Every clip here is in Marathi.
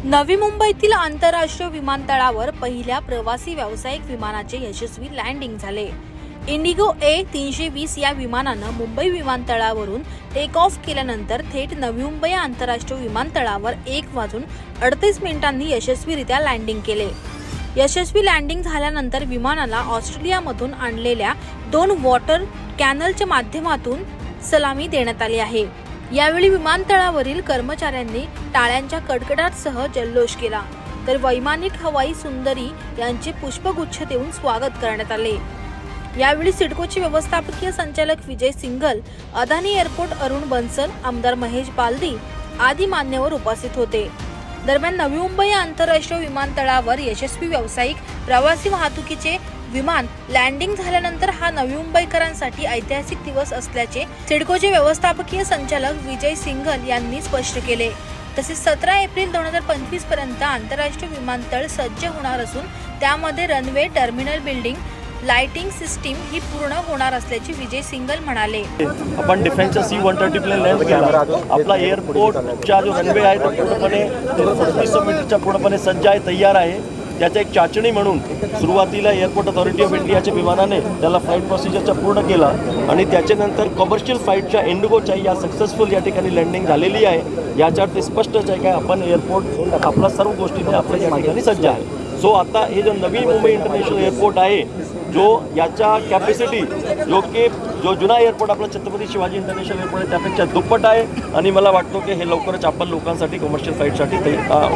नवी मुंबईतील आंतरराष्ट्रीय विमानतळावर पहिल्या प्रवासी व्यावसायिक विमानाचे यशस्वी लँडिंग झाले। इंडिगो A320 या विमानानं मुंबई विमानतळावरून टेक ऑफ केल्यानंतर थेट नवी मुंबई आंतरराष्ट्रीय विमानतळावर 1:38 यशस्वीरित्या लँडिंग केले। यशस्वी लँडिंग झाल्यानंतर विमानाला ऑस्ट्रेलियामधून आणलेल्या 2 वॉटर कॅनलच्या माध्यमातून सलामी देण्यात आली आहे। यावेळी विमानतळावरील कर्मचाऱ्यांनी टाळ्यांच्या कडकडाटासह जल्लोष केला, तर वैमानिक हवाई सुंदरी यांचे पुष्पगुच्छ देऊन स्वागत करण्यात आले। यावेळी सिडकोचे व्यवस्थापकीय संचालक विजय सिंघल, अदानी एअरपोर्ट अरुण बन्सल, आमदार महेश बालदी आदी मान्यवर उपस्थित होते। दरम्यान नवी मुंबई आंतरराष्ट्रीय विमानतळावर यशस्वी व्यावसायिक प्रवासी वाहतुकीचे विमान लँडिंग झाल्यानंतर हा नवी मुंबईकरांसाठी ऐतिहासिक दिवस असल्याचे सिडकोचे व्यवस्थापकीय संचालक विजय सिंघल यांनी स्पष्ट केले। तसेच 17 एप्रिल 2025 पर्यंत आंतरराष्ट्रीय विमानतळ सज्ज होणार असून त्यामध्ये runway, terminal building, lighting system ही पूर्ण होणार असल्याचे विजय सिंघल म्हणाले। आपण डिफेन्सचा C-130 प्लेन लँड केला। आपला एअरपोर्टचा जो रनवे आहे तो पूर्णपणे 3500 मीटरच्या पूर्णपणे सज्ज आहे, तयार आहे। त्याचा एक चाचणी म्हणून सुरुवातीला एअरपोर्ट अथॉरिटी ऑफ इंडियाच्या विमानाने त्याला फ्लाईट प्रोसिजरचा पूर्ण केला आणि त्याच्यानंतर कमर्शियल फ्लाईटच्या इंडिगोच्या या सक्सेसफुल या ठिकाणी लँडिंग झालेली आहे। याच्यावर ते स्पष्टच आहे की आपण एअरपोर्ट आपला सर्व गोष्टीने आपल्या या ठिकाणी सज्ज आहे। सो आता हे जो नवी मुंबई इंटरनॅशनल एअरपोर्ट आहे, जो याचा कॅपॅसिटी जो जुना एअरपोर्ट आपला छत्रपती शिवाजी इंटरनॅशनल एअरपोर्ट आहे त्यापेक्षा दुप्पट आहे आणि मला वाटतो की हे लवकरच आपण लोकांसाठी कमर्शियल फ्लाईटसाठी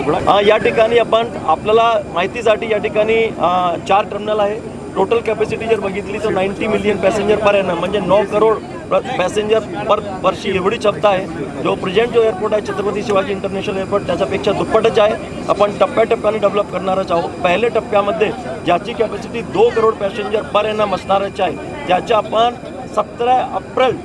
उघडा। या ठिकाणी आपण आपल्याला माहितीसाठी या ठिकाणी 4 टर्मिनल आहे। टोटल कॅपॅसिटी जर बघितली तर 90 मिलियन पॅसेंजर पर एनम म्हणजे 9 करोड पॅसेंजर पर वर्षी एवढी क्षमता आहे। जो प्रेझेंट जो एअरपोर्ट आहे छत्रपती शिवाजी इंटरनॅशनल एअरपोर्ट त्याच्यापेक्षा दुप्पटच आहे। आपण टप्प्याटप्प्याने डेव्हलप करणारच आहोत। पहिल्या टप्प्यामध्ये ज्याची capacity 2 crore passenger per annum असणारच आहे, त्याच्या आपण 17 एप्रिल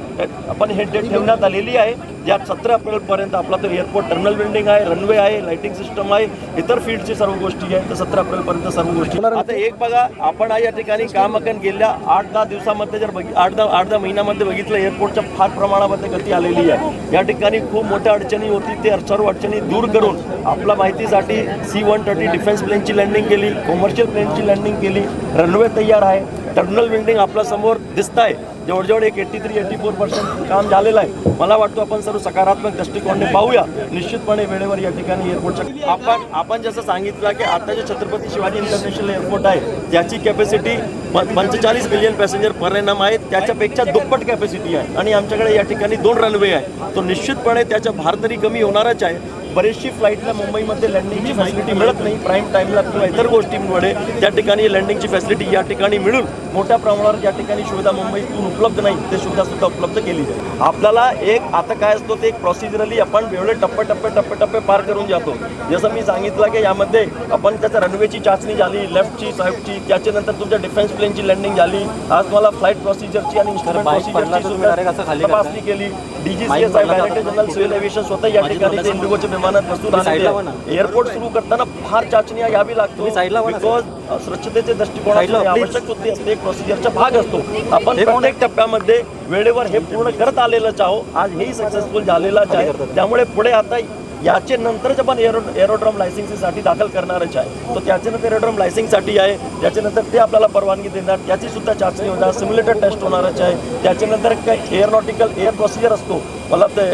आपण हे डेट ठेवण्यात आलेली आहे। ज्यात 17 एप्रिलपर्यंत आपला तो एअरपोर्ट टर्मिनल बिल्डिंग आहे, रनवे आहे, लाइटिंग सिस्टम आहे, इतर फील्डची सर्व गोष्टी आहेत। तर 17 एप्रिलपर्यंत सर्व गोष्टी आता एक बघा, आपण या ठिकाणी कामाकन गेल्या 8-10 दिवसामध्ये जर 8-10 महिन्यामध्ये बघितलं एअरपोर्टच्या फार प्रमाणामध्ये गती आलेली आहे। या ठिकाणी खूप मोठ्या अडचणी होती, ते सर्व अडचणी दूर करून आपल्या माहितीसाठी C-130 डिफेन्स प्लेनची लँडिंग केली, कमर्शियल प्लेनची लँडिंग केली, रनवे तयार आहे, टर्मिनल बिल्डिंग आपल्या समोर दिसत आहे। जवळजवळ एक 83-84% काम झालेलं आहे। मला वाटतं आपण सर्व सकारात्मक दृष्टिकोनाने पाहूया। निश्चितपणे वेळेवर या ठिकाणी एअरपोर्टच्या आपण जसं सांगितलं की आता जे छत्रपती शिवाजी इंटरनॅशनल एअरपोर्ट आहे त्याची capacity 45 million passenger per annum आहे, त्याच्यापेक्षा दुप्पट कॅपॅसिटी आहे आणि आमच्याकडे या ठिकाणी 2 रनवे आहे। तो निश्चितपणे त्याचा भार तरी कमी होणारच आहे। बरेचशी फ्लाईटला मुंबईमध्ये लँडिंगची फॅसिलिटी मिळत नाही, प्राईम टाईमला किंवा इतर गोष्टींमुळे त्या ठिकाणी लँडिंगची फॅसिलिटी या ठिकाणी मिळून मोठ्या प्रमाणावर या ठिकाणी सुविधा मुंबईतून उपलब्ध नाही, ते सुद्धा उपलब्ध केली जाईल। आपल्याला एक आता काय असतो ते एक प्रोसिजरली आपण वेगळे टप्पे पार करून जातो। जसं मी सांगितलं की यामध्ये आपण त्याच्या रनवेची चाचणी झाली, लेफ्टची, साईडची, त्याच्यानंतर तुमच्या डिफेन्स प्लेनची लँडिंग झाली। आज मला फ्लाईट प्रोसिजरची आणि इन्स्ट्रुमेंट प्रोसिजरची तपासणी केली। DGCA director general civil aviation स्वतः या ठिकाणी इंडिगोच्या विमानात बसून आले। एअरपोर्ट सुरू करताना फार चाचण्या घ्यावी लागतो, बिकॉज स्वच्छतेचे दृष्टिकोनातून आवश्यक होती असते, एक प्रोसिजरचा भाग असतो। आपण प्रत्येक टप्प्यामध्ये वेळेवर हे पूर्ण करत आलेलंच आहोत। आज हेही सक्सेसफुल झालेलंच आहे। त्यामुळे पुढे आता याचे नंतरच आपण एरोड्रॉम लायसन्सिंगसाठी दाखल करणारच आहे. तो त्याच्यानंतर एरोड्रॉम लायसन्सिंगसाठी आहे, त्याच्यानंतर ते आपल्याला परवानगी देणार, त्याची सुद्धा चाचणी होणार, सिम्युलेटर टेस्ट होणारच आहे. त्याच्यानंतर काही एअर प्रोसिजर असतो, मला ते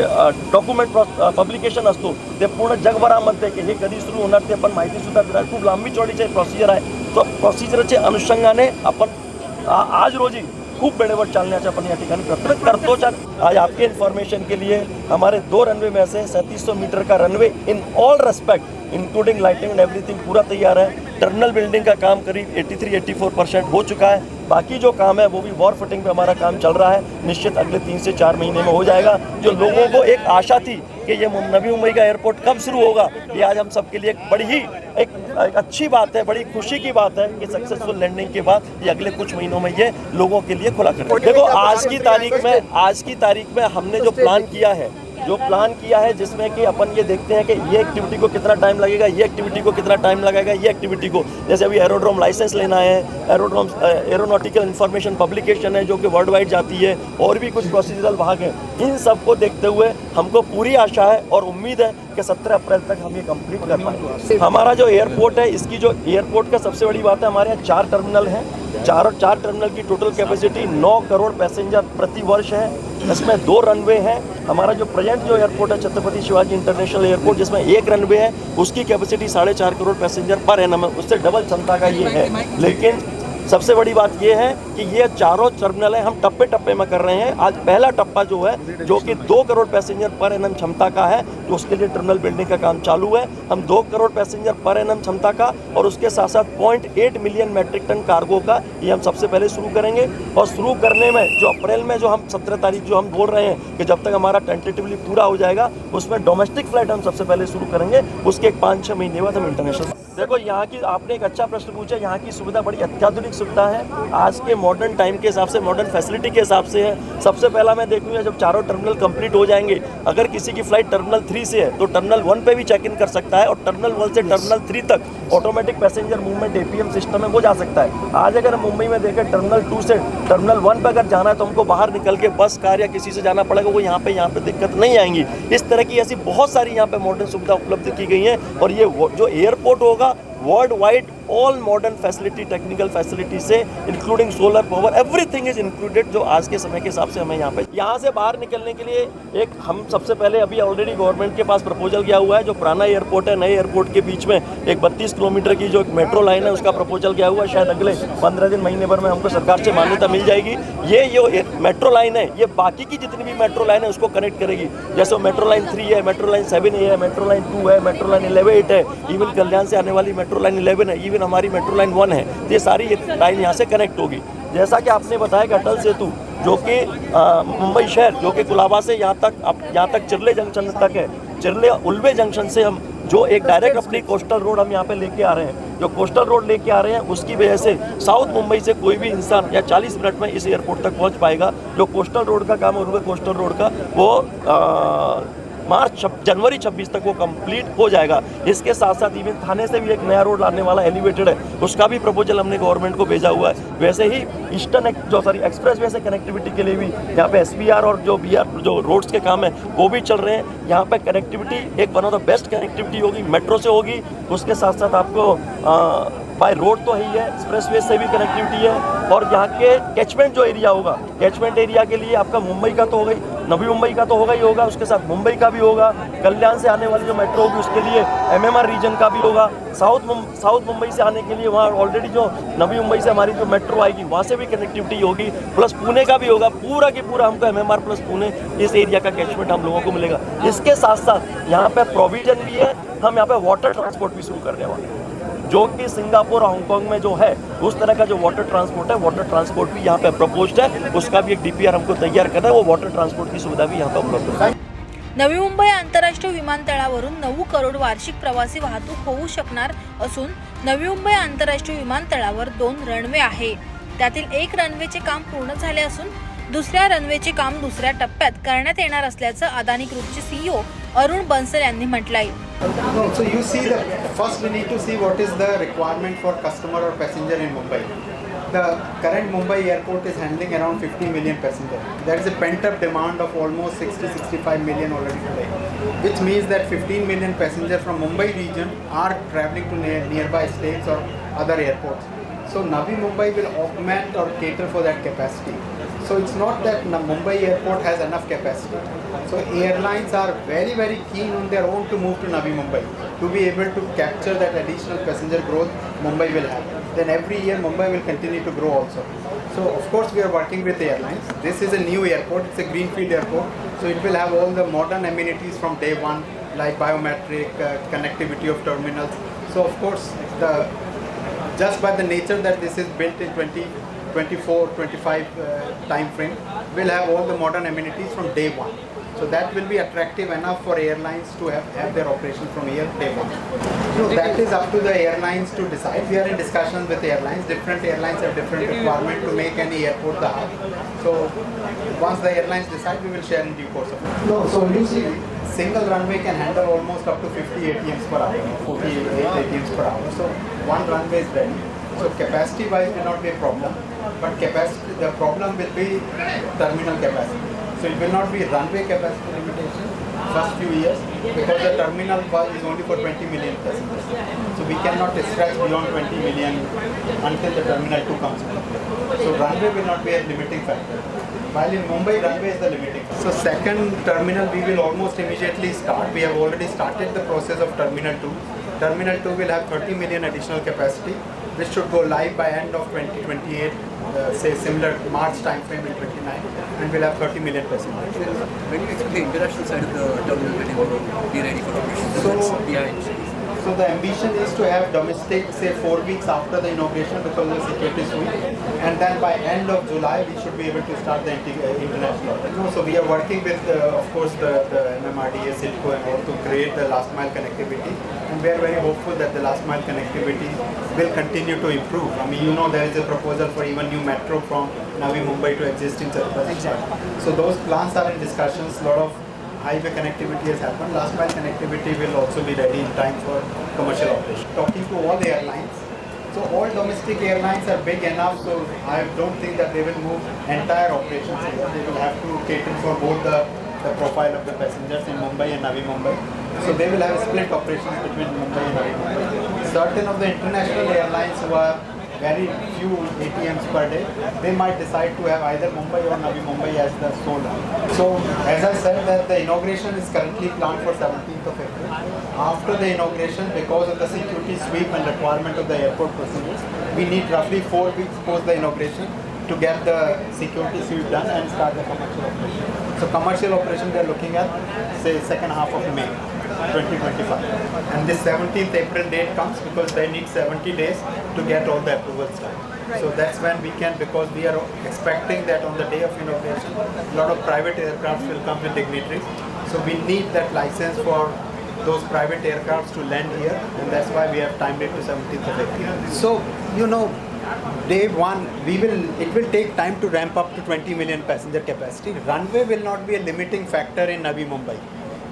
डॉक्युमेंट पब्लिकेशन असतो, ते पूर्ण जगभरामध्ये की हे कधी सुरू होणार ते पण माहिती सुद्धा देणार. खूप लांबी चौडीचे प्रोसिजर आहे. तो प्रोसिजरच्या अनुषंगाने आपण आज रोजी खूप वेळेवर चालण्याचा आपण या ठिकाणी प्रयत्न करतोच. आज आपके इन्फॉर्मेशन के लिए हमारे 2 रनवे में से 3700 मीटर का runway in all respect including lighting end everything पूरा तैयार है. टर्मिनल बिल्डिंग का काम करीब 83-84% हो चुका है. बाकी जो काम है वो भी वॉर फुटिंग पे हमारा काम चल रहा है. निश्चित अगले 3 से 4 महीने में हो जाएगा. जो लोगों को एक आशा थी कि ये नवी मुंबई का एयरपोर्ट कब शुरू होगा, ये आज हम सबके लिए एक बड़ी ही एक अच्छी बात है, बड़ी खुशी की बात है कि सक्सेसफुल लैंडिंग के बाद ये अगले कुछ महीनों में ये लोगों के लिए खुला कर. देखो आज की तारीख में हमने जो प्लान किया है जिसमें कि अपन ये देखते हैं कि ये एक्टिविटी को कितना टाइम लगेगा, ये एक्टिविटी को कितना टाइम लगेगा, ये एक्टिविटी को जैसे अभी एरोड्रोम लाइसेंस लेना है, एरोनॉटिकल इंफॉर्मेशन पब्लिकेशन है जो कि वर्ल्ड वाइड जाती है, और भी कुछ प्रोसीजरल भाग हैं. इन सब को देखते हुए हमको पूरी आशा है और उम्मीद है कि 17 अप्रैल तक हम ये कंप्लीट कर पाएंगे. हमारा जो एयरपोर्ट है, इसकी जो एयरपोर्ट का सबसे बड़ी बात है, हमारे यहाँ 4 टर्मिनल हैं. चार टर्मिनल की टोटल कैपेसिटी 9 करोड़ पैसेंजर प्रति वर्ष है. इसमें 2 रनवे हैं. हमारा जो प्रेजेंट जो एयरपोर्ट है छत्रपति शिवाजी इंटरनेशनल एयरपोर्ट, जिसमें 1 रनवे है, उसकी capacity 4.5 crore passenger per annum है. उससे डबल क्षमता का ये है. लेकिन सबसे बड़ी बात ये है कि ये चारों टर्मिनल है हम टप्पे टप्पे में कर रहे हैं. आज पहला टप्पा जो है जो कि 2 करोड़ पैसेंजर पर एनम क्षमता का है, तो उसके लिए टर्मिनल बिल्डिंग का काम चालू है. हम 2 करोड़ पैसेंजर पर एनम क्षमता का और उसके साथ साथ 0.8 मिलियन मैट्रिक टन कार्गो का ये हम सबसे पहले शुरू करेंगे. और शुरू करने में जो अप्रैल में जो हम 17 तारीख जो हम बोल रहे हैं कि जब तक हमारा टेंटेटिवली पूरा हो जाएगा, उसमें डोमेस्टिक फ्लाइट हम सबसे पहले शुरू करेंगे. उसके एक 5-6 महीने बाद हम इंटरनेशनल. देखो यहाँ की आपने एक अच्छा प्रश्न पूछा. यहाँ की सुविधा बड़ी अत्याधुनिक सुविधा है. आज के मॉडर्न टाइम के हिसाब से, मॉडर्न फैसिलिटी के हिसाब से है. सबसे पहला मैं देखूंगा जब चारों टर्मिनल कंप्लीट हो जाएंगे, अगर किसी की फ्लाइट टर्मिनल 3 से है तो टर्मिनल 1 पे भी चेक इन कर सकता है, और टर्मिनल 1 से टर्मिनल 3 तक automatic passenger movement APM system है वो जा सकता है. आज अगर मुंबई में देखें टर्मिनल 2 से टर्मिनल 1 पर अगर जाना है तो हमको बाहर निकल के बस कार या किसी से जाना पड़ेगा. वो यहाँ पे दिक्कत नहीं आएंगी. इस तरह की ऐसी बहुत सारी यहाँ पे मॉडर्न सुविधा उपलब्ध की गई है. और ये जो एयरपोर्ट होगा world wide all modern facility, technical facility say including solar power, everything is included. जो आज के समय के हिसाब से हमें यहाँ से बाहर निकलने के लिए एक हम सबसे पहले अभी ऑलरेडी गवर्नमेंट के पास प्रपोजल गया हुआ है. जो पुराना एयरपोर्ट है, नए एयरपोर्ट के बीच में एक 32 किलोमीटर की जो एक मेट्रो लाइन है, उसका प्रपोजल गया हुआ है. शायद अगले 15 दिन महीने भर में हमको सरकार से मान्यता मिल जाएगी. ये जो मेट्रो लाइन है ये बाकी की जितनी भी मेट्रो लाइन है उसको कनेक्ट करेगी. जैसे मेट्रो लाइन 3 है, मेट्रो लाइन 7A है, मेट्रो लाइन 2 है, मेट्रो लाइन 11 है, इवन कल्याण से आने वाली मेट्रो लाइन 11 है, इवन हमारी मेट्रो लाइन 1 है. ये सारी लाइन यहाँ से कनेक्ट होगी. जैसा कि आपने बताया कि अटल सेतु जो कि मुंबई शहर जो कि कुलाबा से यहाँ तक चिरले जंक्शन तक है, चिरले उल्वे जंक्शन से हम जो एक डायरेक्ट अपनी कोस्टल रोड हम यहाँ पे लेके आ रहे हैं, जो कोस्टल रोड लेके आ रहे हैं, उसकी वजह से साउथ मुंबई से कोई भी इंसान या 40 मिनट में इस एयरपोर्ट तक पहुँच पाएगा. जो कोस्टल रोड का काम है, कोस्टल रोड का वो जनवरी 26 तक वो कंप्लीट हो जाएगा. इसके साथ साथ इवन थाने से भी एक नया रोड लाने वाला एलिवेटेड है, उसका भी प्रपोजल हमने गवर्नमेंट को भेजा हुआ है. वैसे ही ईस्टर्न एक्सप्रेस वे से कनेक्टिविटी के लिए भी यहाँ पे SBR और जो BR जो रोड्स के काम है वो भी चल रहे हैं. यहाँ पे कनेक्टिविटी एक one of the best connectivity होगी, मेट्रो से होगी. उसके साथ साथ आपको बाय रोड तो ही है, एक्सप्रेसवे से भी कनेक्टिविटी है. और यहाँ के कैचमेंट जो एरिया होगा, कैचमेंट एरिया के लिए आपका मुंबई का तो हो गई, नवी मुंबई का तो होगा ही होगा, उसके साथ मुंबई का भी होगा. कल्याण से आने वाली जो मेट्रो होगी उसके लिए MMR रीजन का भी होगा. साउथ मुंबई से आने के लिए वहाँ ऑलरेडी जो नवी मुंबई से हमारी जो मेट्रो आएगी वहाँ से भी कनेक्टिविटी होगी. प्लस पुणे का भी होगा. पूरा की पूरा हमको MMR प्लस पुणे इस एरिया का कैचमेंट हम लोगों को मिलेगा. इसके साथ साथ यहाँ पे प्रोविजन भी है. हम यहाँ पे वाटर ट्रांसपोर्ट भी शुरू करने वाले हैं, जो कि सिंगापुर और हांगकांग में जो है उस तरह का जो वाटर ट्रांसपोर्ट है, वाटर ट्रांसपोर्ट भी यहाँ पे प्रपोज्ड है. उसका भी एक DPR हमको तैयार करना है. वो वाटर ट्रांसपोर्ट की सुविधा भी यहाँ पे उपलब्ध है. नवी मुंबई आंतरराष्ट्रीय विमानतळावरून 9 करोड वार्षिक प्रवासी वाहतूक होऊ शकणार असून नवी मुंबई आंतरराष्ट्रीय विमानतळावर 2 रनवे आहे. त्यातील 1 रनवेचे काम पूर्ण झाले असून दुसऱ्या रनवेचे काम दुसऱ्या टप्प्यात करण्यात येणार असल्याचं अदानी ग्रुपचे CEO अरुण बन्सल यांनी म्हटलंय. So you see first we need to see what is the requirement for customer or passenger in Mumbai. The current Mumbai airport is handling around 50 million passengers. There is a pent-up demand of almost 60-65 million already today, which means that 15 million passengers from Mumbai region are traveling to nearby states or other airports. So Navi Mumbai will augment or cater for that capacity. So it's not that Mumbai airport has enough capacity. So airlines are very, very keen on their own to move to Navi Mumbai to be able to capture that additional passenger growth Mumbai will have. Then every year Mumbai will continue to grow also. So of course we are working with the airlines. This is a new airport, it's a greenfield airport. So it will have all the modern amenities from day one, like biometric, connectivity of terminals. So of course, just by the nature that this is built in 2024-25 time frame, will have all the modern amenities from day one. So that will be attractive enough for airlines to have their operation from here day one. So that is up to the airlines to decide. We are in discussions with airlines. Different airlines have different requirement to make any airport the hub. So once the airlines decide, we will share in due course of it. No, so usually single runway can handle almost up to 50 ATMs per hour, 48 ATMs per hour. So one runway is ready. So capacity wise will not be a problem, but capacity, the problem will be terminal capacity. So it will not be runway capacity limitation first few years because the terminal is only for 20 million passengers. So we cannot stretch beyond 20 million until the terminal 2 comes in. So runway will not be a limiting factor. While in Mumbai, runway is the limiting factor. So second terminal we will almost immediately start. We have already started the process of Terminal 2. Terminal 2 will have 30 million additional capacity, which should go live by end of 2028, say similar March time frame in 29, and we'll have 30 million passengers. When do you expect the international side of the terminal to be ready for operations? So- behind. So the ambition is to have domestic, say 4 weeks after the inauguration because of the security suite, and then by end of July we should be able to start the international. So we are working with, of course, the MMRDA, CILCO, and all to create the last mile connectivity, and we are very hopeful that the last mile connectivity will continue to improve. I mean, you know, there is a proposal for even new metro from Navi Mumbai to exist in Chhatrapati. Exactly. So those plans are in discussions. A lot of highway connectivity has happened. Last mile connectivity will also be ready in time for commercial operation. Talking to all the airlines, so all domestic airlines are big enough, so I don't think that they will move entire operations here. They will have to cater for both the profile of the passengers in Mumbai and Navi Mumbai. So they will have split operations between Mumbai and Navi Mumbai. Certain of the international airlines who are very few ATMs per day, they might decide to have either Mumbai or Navi Mumbai as the sole hub. So as I said, that the inauguration is currently planned for 17th of April. After the inauguration, because of the security sweep and requirement of the airport procedures, we need roughly 4 weeks post the inauguration to get the security sweep done and start the commercial operation. So commercial operation we are looking at, say, second half of May 2025. And this 17th April date comes because they need 70 days to get all the approvals done. So that's when we can, because we are expecting that on the day of inauguration, a lot of private aircrafts will come with dignitaries. So we need that license for those private aircrafts to land here, and that's why we have timed it to 17th of April. So, you know, day one, it will take time to ramp up to 20 million passenger capacity. Runway will not be a limiting factor in Navi Mumbai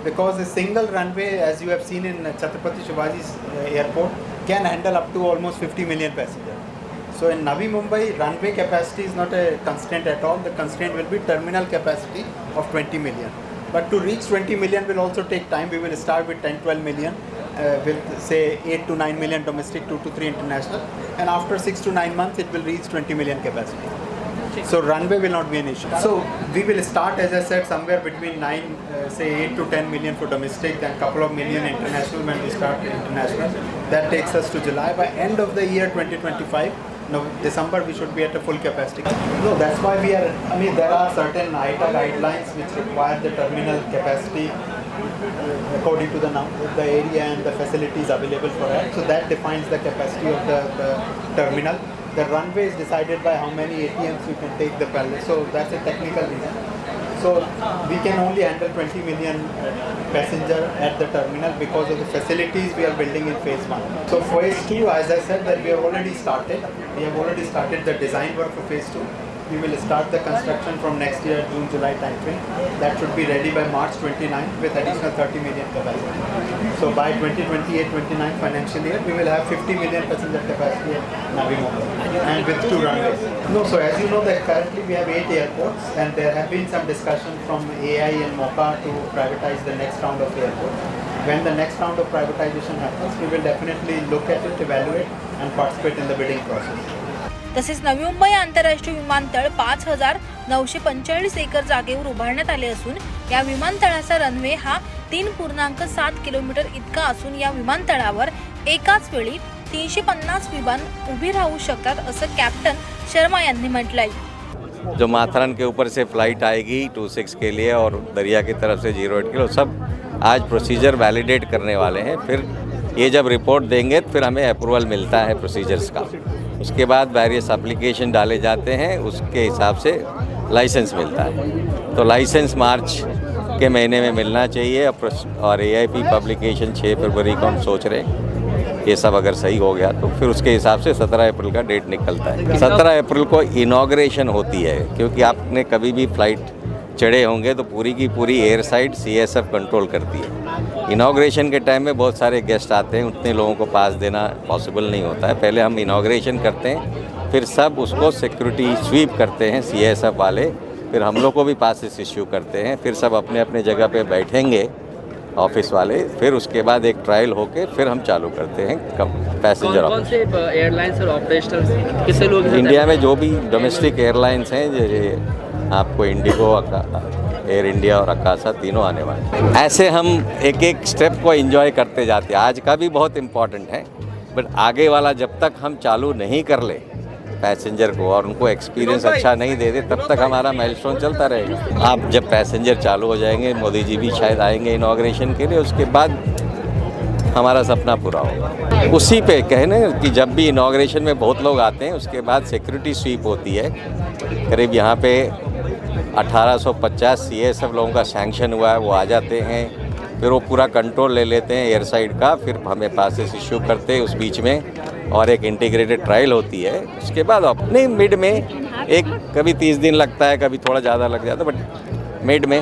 because a single runway, as you have seen in Chhatrapati Shivaji's airport, can handle up to almost 50 million passengers. So in Navi Mumbai, runway capacity is not a constraint at all. The constraint will be terminal capacity of 20 million. But to reach 20 million will also take time. We will start with 10-12 million, with say 8 to 9 million domestic, 2 to 3 international. And after 6 to 9 months, it will reach 20 million capacity. So runway will not be an issue. So we will start, as I said, somewhere between 8 to 10 million for domestic, then couple of million international when we start international. That takes us to July. By end of the year 2025, December, we should be at a full capacity. No, that's why we are, I mean, there are certain ITA guidelines which require the terminal capacity according to the area and the facilities available for it. So that defines the capacity of the terminal. The runway is decided by how many ATMs you can take the palace. So that's a technical reason. So we can only handle 20 million passenger at the terminal because of the facilities we are building in phase 1. So phase 2, as I said, that we have already started. We have already started the design work for phase 2. we will start the construction from next year, June, July timeframe. That should be ready by March 29 with additional 30 million capacity. So by 2028-29 financial year, we will have 50 million passenger capacity at Navi Mumbai and with 2 runways. No, so as you know that currently we have 8 airports and there have been some discussion from AI and MOCA to privatize the next round of airports. When the next round of privatization happens, we will definitely look at it, evaluate and participate in the bidding process. तसेच नवी मुंबई आंतरराष्ट्रीय विमानतळ 5,945 एकर जागेवर उभारण्यात आले असून या विमानतळाचा रनवे हा 3.7 किलोमीटर इतका असून या विमानतळावर एकाच वेळी 350 विमान उभी राहू शकतात असं कॅप्टन शर्मा यांनी म्हटलंय. जो माथेरान के ऊपर से फ्लाइट आएगी 26 के लिए और दरिया की तरफ से 08 के लिए सब आज प्रोसीजर वैलिडेट करने वाले हैं. फिर ये जब रिपोर्ट देंगे तो फिर हमें अप्रूवल मिलता है प्रोसीजर्स का. उसके बाद वेरियस एप्लीकेशन डाले जाते हैं, उसके हिसाब से लाइसेंस मिलता है. तो लाइसेंस मार्च के महीने में मिलना चाहिए और AIP पब्लिकेशन 6 फरवरी को हम सोच रहे हैं. ये सब अगर सही हो गया तो फिर उसके हिसाब से 17 अप्रैल का डेट निकलता है. 17 अप्रैल को इनॉग्रेशन होती है, क्योंकि आपने कभी भी फ्लाइट चढ़े होंगे तो पूरी की पूरी एयर साइड CSF कंट्रोल करती है. इनॉग्रेशन के टाइम में बहुत सारे गेस्ट आते हैं, उतने लोगों को पास देना पॉसिबल नहीं होता है. पहले हम इनॉग्रेशन करते हैं, फिर सब उसको सिक्योरिटी स्वीप करते हैं CSF वाले, फिर हम लोग को भी पासेस इश्यू करते हैं. फिर सब अपने अपने जगह पे बैठेंगे ऑफिस वाले, फिर उसके बाद एक ट्रायल होके फिर हम चालू करते हैं पैसेंजर. कौन से एयरलाइंस और ऑपरेशनल किससे लोग इंडिया में जो भी डोमेस्टिक एयरलाइंस हैं, जैसे आपको इंडिगो, एयर इंडिया और अकाशा तीनों आने वाले हैं. ऐसे हम एक एक स्टेप को एंजॉय करते जाते हैं. आज का भी बहुत इम्पॉर्टेंट है, बट आगे वाला जब तक हम चालू नहीं कर ले पैसेंजर को और उनको एक्सपीरियंस अच्छा नहीं दे दे, तब तक हमारा माइलस्टोन चलता रहेगा. आप जब पैसेंजर चालू हो जाएंगे, मोदी जी भी शायद आएंगे इनॉग्रेशन के लिए, उसके बाद हमारा सपना पूरा होगा. उसी पे कहने कि जब भी इनॉग्रेशन में बहुत लोग आते हैं, उसके बाद सिक्योरिटी स्वीप होती है. करीब यहाँ पे 1850 CSF लोगों का सैंक्शन हुआ है, वो आ जाते हैं, फिर वो पूरा कंट्रोल ले लेते हैं एयर साइड का, फिर हमें पासेस इश्यू करते हैं उस बीच में, और एक इंटीग्रेटेड ट्रायल होती है. उसके बाद अपने मिड में एक कभी 30 दिन लगता है, कभी थोड़ा ज़्यादा लग जाता है, बट मिड में.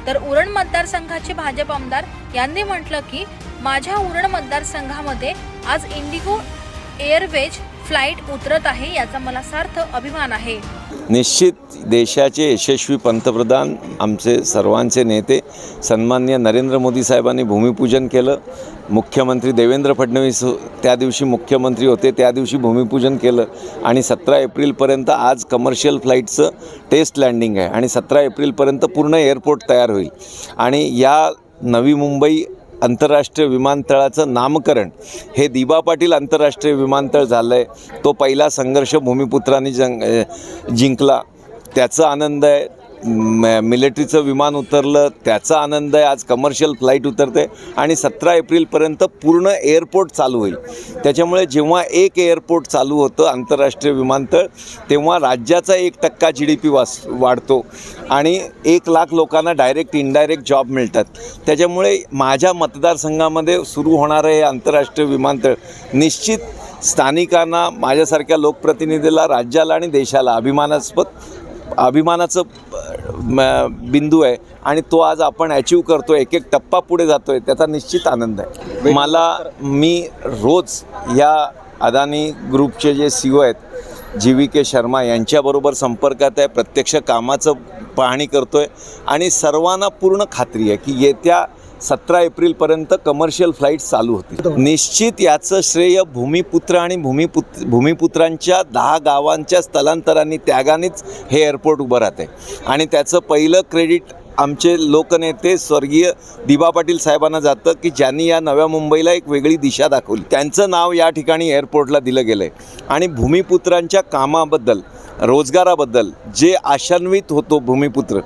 तर उरण मतदारसंघाचे भाजप आमदार यांनी म्हटलं की माझ्या उरण मतदारसंघामध्ये आज इंडिगो एअरवेज फ्लाईट उतरत आहे, याचा मला सार्थ अभिमान आहे. निश्चित देशाचे यशस्वी पंतप्रधान, आमचे सर्वांचे नेते सन्माननीय नरेंद्र मोदी साहेबांनी भूमिपूजन केलं. मुख्यमंत्री देवेंद्र फडणवीस त्या दिवशी मुख्यमंत्री होते, त्या दिवशी भूमिपूजन केलं. आणि 17 एप्रिलपर्यंत आज कमर्शियल फ्लाईटचं टेस्ट लँडिंग आहे आणि 17 एप्रिलपर्यंत पूर्ण एअरपोर्ट तयार होईल. आणि या नवी मुंबई आंतरराष्ट्रीय विमानतळाचं नामकरण हे दिबा पाटील आंतरराष्ट्रीय विमानतळ झालं आहे. तो पहिला संघर्ष भूमिपुत्रांनी जिंकला, त्याचा आनंद आहे. मिलिटरीचं विमान उतरलं, त्याचा आनंद आहे. आज कमर्शियल फ्लाईट उतरते आणि 17 एप्रिलपर्यंत पूर्ण एअरपोर्ट चालू होईल. त्याच्यामुळे जेव्हा एक एअरपोर्ट चालू होतं आंतरराष्ट्रीय विमानतळ, तेव्हा राज्याचा 1% GDP वाढतो आणि 1 लाख लोकांना डायरेक्ट इनडायरेक्ट जॉब मिळतात. त्याच्यामुळे माझ्या मतदारसंघामध्ये सुरू होणारं हे आंतरराष्ट्रीय विमानतळ निश्चित स्थानिकांना, माझ्यासारख्या लोकप्रतिनिधीला, राज्याला आणि देशाला अभिमानाचं बिंदू आहे. आणि तो आज आपण अचीव करतो आहे, एक टप्पा पुढे जातो आहे, त्याचा निश्चित आनंद आहे. मी रोज या अदानी ग्रुपचे जे CEO आहेत GVK शर्मा यांच्याबरोबर संपर्कात आहे, प्रत्यक्ष कामाचं पाहणी करतो आहे आणि सर्वांना पूर्ण खात्री आहे की येत्या 17 एप्रिलपर्यंत कमर्शियल फ्लाईट्स चालू होतील. निश्चित याचं श्रेय भूमिपुत्र आणि भूमिपुत्रांच्या 10 गावांच्या स्थलांतरांनी, त्यागानेच हे एअरपोर्ट उभं राहते. आणि त्याचं पहिलं क्रेडिट आमचे लोकनेते स्वर्गीय दिबा पाटील साहेबांना जातं की ज्यांनी या नव्या मुंबईला एक वेगळी दिशा दाखवली. त्यांचं नाव या ठिकाणी एअरपोर्टला दिलं गेलं आहे. आणि भूमिपुत्रांच्या कामाबद्दल, रोजगाराबद्दल जे आशान्वित होतो भूमिपुत्र,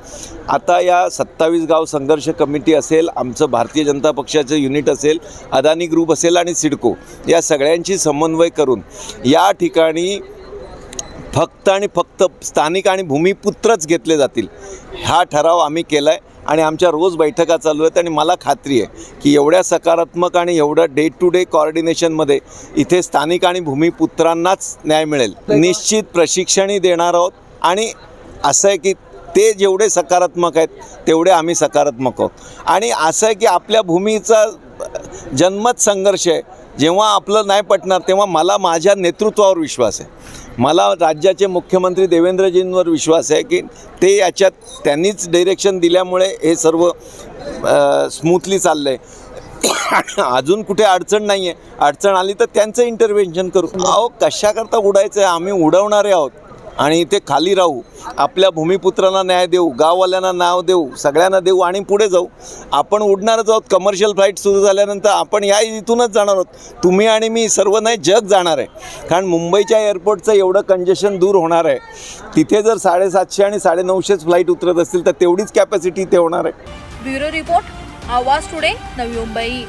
आता या 27 गाव संघर्ष कमिटी असेल, आमचं भारतीय जनता पक्षाचं युनिट असेल, अदानी ग्रुप असेल आणि सिडको, या सगळ्यांची समन्वय करून या ठिकाणी फक्त आणि फक्त स्थानिक आणि भूमिपुत्रच घेतले जातील, हा ठराव आम्ही केला आहे. आणि आमच्या रोज बैठका चालू आहेत आणि मला खात्री आहे की एवढ्या सकारात्मक आणि एवढं डे टू डे कोऑर्डिनेशनमध्ये इथे स्थानिक आणि भूमिपुत्रांनाच न्याय मिळेल. निश्चित प्रशिक्षणही देणार आहोत, आणि असं आहे की ते जेवढे सकारात्मक आहेत तेवढे आम्ही सकारात्मक आहोत. आणि असं आहे की आपल्या भूमीचा जन्मच संघर्ष आहे. जेव्हा आपलं नाही पटणार तेव्हा मला माझ्या नेतृत्वावर विश्वास आहे. मला राज्याचे मुख्यमंत्री देवेंद्रजींवर विश्वास आहे की ते याच्यात त्यांनीच डायरेक्शन दिल्यामुळे हे सर्व स्मूथली चाललं आहे. अजून कुठे अडचण नाही आहे. अडचण आली तर त्यांचं इंटरव्हेन्शन करू. अहो कशाकरता उडायचं आहे? आम्ही उडवणारे आहोत आणि इथे खाली राहू. आपल्या भूमिपुत्रांना न्याय देऊ, गाववाल्यांना नाव देऊ, सगळ्यांना देऊ आणि पुढे जाऊ. आपण उडणारच आहोत. कमर्शियल फ्लाईट सुरू झाल्यानंतर आपण या इथूनच जाणार आहोत. तुम्ही आणि मी सर्व नाही, जग जाणार आहे. कारण मुंबईच्या एअरपोर्टचं एवढं कंजेशन दूर होणार आहे. तिथे जर 750 आणि 950 फ्लाईट उतरत असतील तर तेवढीच कॅपॅसिटी इथे होणार आहे. ब्युरो रिपोर्ट, आवाज टुडे, नवी मुंबई.